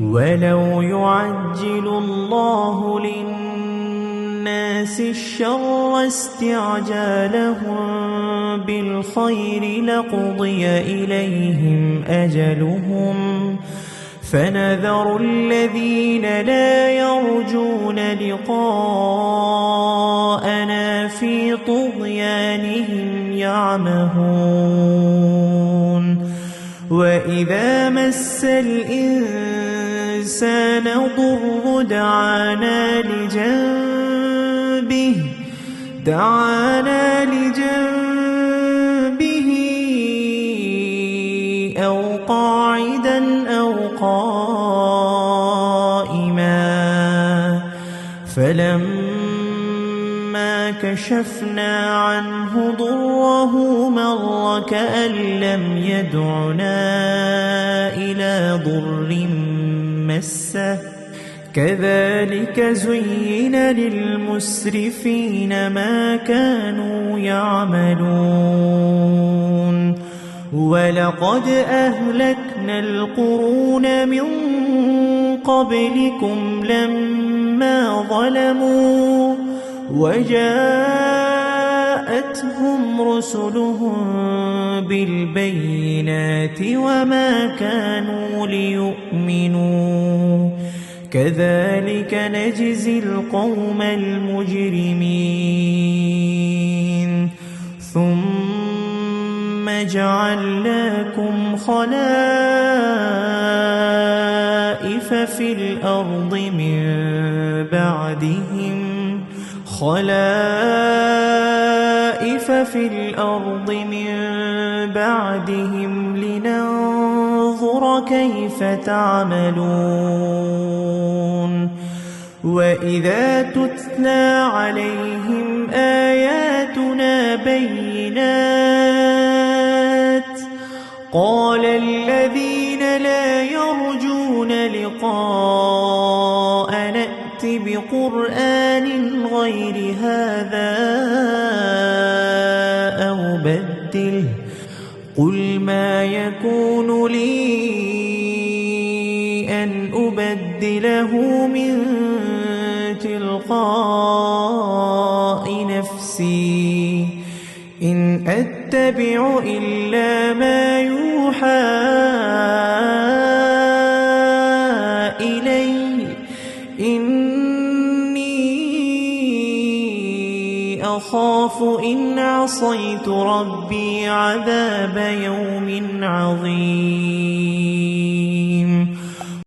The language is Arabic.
ولو يعجل الله للناس الشر استعجالهم بالخير لقضي إليهم أجلهم فنذر الذين لا يرجون لقاءنا في طغيانهم يعمهون وإذا مس الإنسان ضر دعانا لجنبه أو قاعدا أو قائما فلما كشفنا عنه ضره مر كأن لم يدعنا إلى ضر مسه كذلك زين للمسرفين ما كانوا يعملون ولقد أهلكنا القرون من قبلكم لما ظلموا وجاءتهم رسلهم بالبينات وما كانوا ليؤمنوا كذلك نجزي القوم المجرمين ثم جعلناكم خلائف في الأرض من بعدهم لننظر كيف تعملون وإذا تتلى عليهم آياتنا بينات قال الذين لا يرجون لقاء نأت بقرآن غير هذا أو بدله قل ما يكون لي أن أبدله من تلقاء نفسي إن أتبع إلا ما يوحى إلي إني أخاف إن عصيت ربي عذاب يوم عظيم